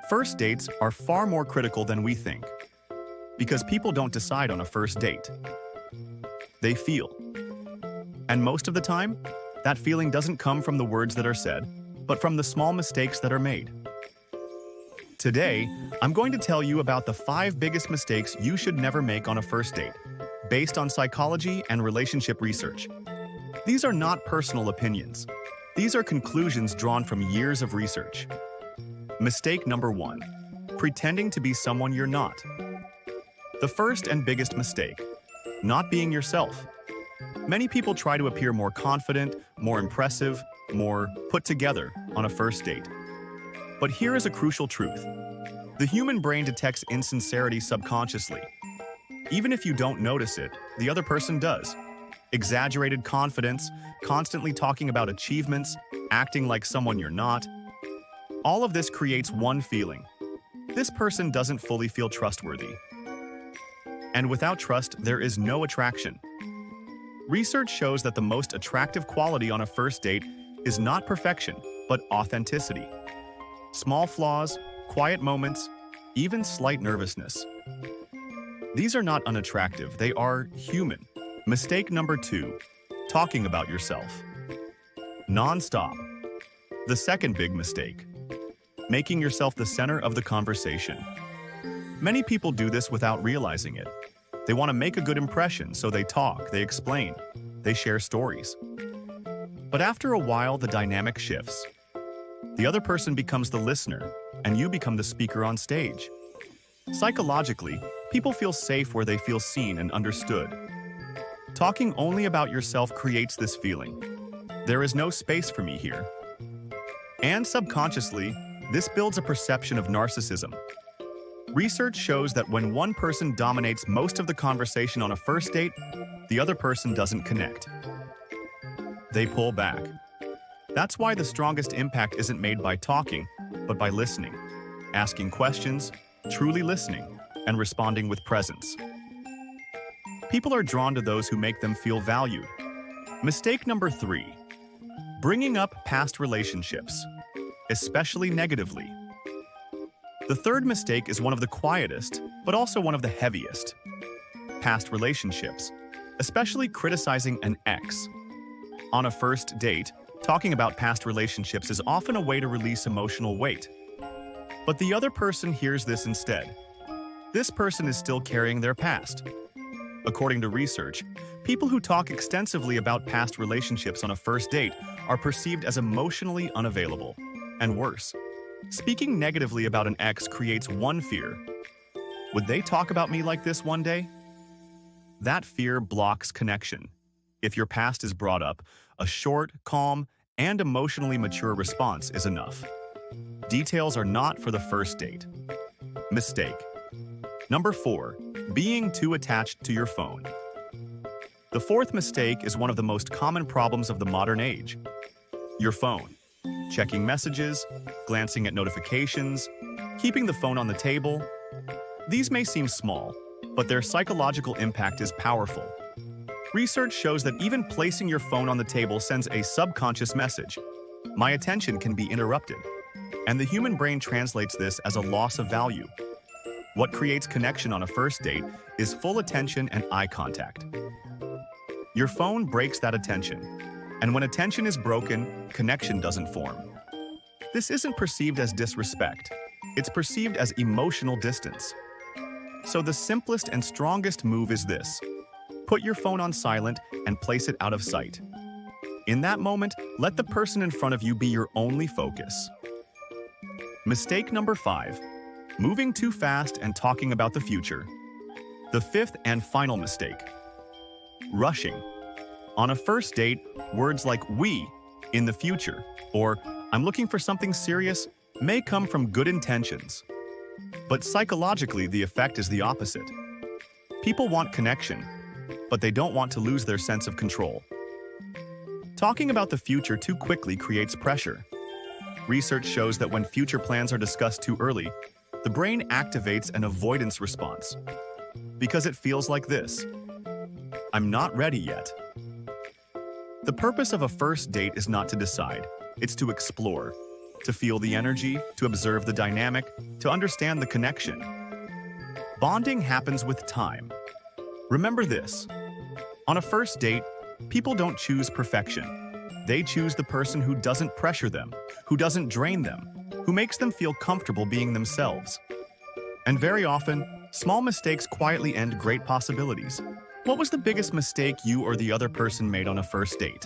First dates are far more critical than we think, because people don't decide on a first date. They feel. And most of the time, that feeling doesn't come from the words that are said, but from the small mistakes that are made. Today, I'm going to tell you about the 5 biggest mistakes you should never make on a first date, based on psychology and relationship research. These are not personal opinions. These are conclusions drawn from years of research. Mistake number 1. Pretending to be someone you're not. The first and biggest mistake: not being yourself. Many people try to appear more confident, more impressive, more put together on a first date. But here is a crucial truth. The human brain detects insincerity subconsciously. Even if you don't notice it, the other person does. Exaggerated confidence, constantly talking about achievements, acting like someone you're not. All of this creates one feeling: this person doesn't fully feel trustworthy. And without trust, there is no attraction. Research shows that the most attractive quality on a first date is not perfection, but authenticity. Small flaws, quiet moments, even slight nervousness. These are not unattractive, they are human. Mistake number 2. Talking about yourself. Non-stop. The second big mistake: making yourself the center of the conversation. Many people do this without realizing it. They want to make a good impression, so they talk, they explain, they share stories. But after a while, the dynamic shifts. The other person becomes the listener, and you become the speaker on stage. Psychologically, people feel safe where they feel seen and understood. Talking only about yourself creates this feeling: there is no space for me here. And subconsciously, this builds a perception of narcissism. Research shows that when one person dominates most of the conversation on a first date, the other person doesn't connect. They pull back. That's why the strongest impact isn't made by talking, but by listening, asking questions, truly listening, and responding with presence. People are drawn to those who make them feel valued. Mistake number 3. Bringing up past relationships, especially negatively. The third mistake is one of the quietest, but also one of the heaviest. Past relationships, especially criticizing an ex. On a first date, talking about past relationships is often a way to release emotional weight. But the other person hears this instead. This person is still carrying their past. According to research, people who talk extensively about past relationships on a first date are perceived as emotionally unavailable. And worse, speaking negatively about an ex creates one fear: would they talk about me like this one day? That fear blocks connection. If your past is brought up, a short, calm, and emotionally mature response is enough. Details are not for the first date. Mistake number 4. Being too attached to your phone. The fourth mistake is one of the most common problems of the modern age: your phone. Checking messages, glancing at notifications, keeping the phone on the table. These may seem small, but their psychological impact is powerful. Research shows that even placing your phone on the table sends a subconscious message: my attention can be interrupted. And the human brain translates this as a loss of value. What creates connection on a first date is full attention and eye contact. Your phone breaks that attention. And when attention is broken, connection doesn't form. This isn't perceived as disrespect. It's perceived as emotional distance. So the simplest and strongest move is this: put your phone on silent and place it out of sight. In that moment, let the person in front of you be your only focus. Mistake number 5. Moving too fast and talking about the future. The fifth and final mistake: rushing. On a first date, words like "we," "in the future," or "I'm looking for something serious" may come from good intentions. But psychologically, the effect is the opposite. People want connection, but they don't want to lose their sense of control. Talking about the future too quickly creates pressure. Research shows that when future plans are discussed too early, the brain activates an avoidance response. Because it feels like this: I'm not ready yet. The purpose of a first date is not to decide, it's to explore. to feel the energy, to observe the dynamic, to understand the connection. Bonding happens with time. Remember this. On a first date, people don't choose perfection. They choose the person who doesn't pressure them, who doesn't drain them, who makes them feel comfortable being themselves. And very often, small mistakes quietly end great possibilities. What was the biggest mistake you or the other person made on a first date?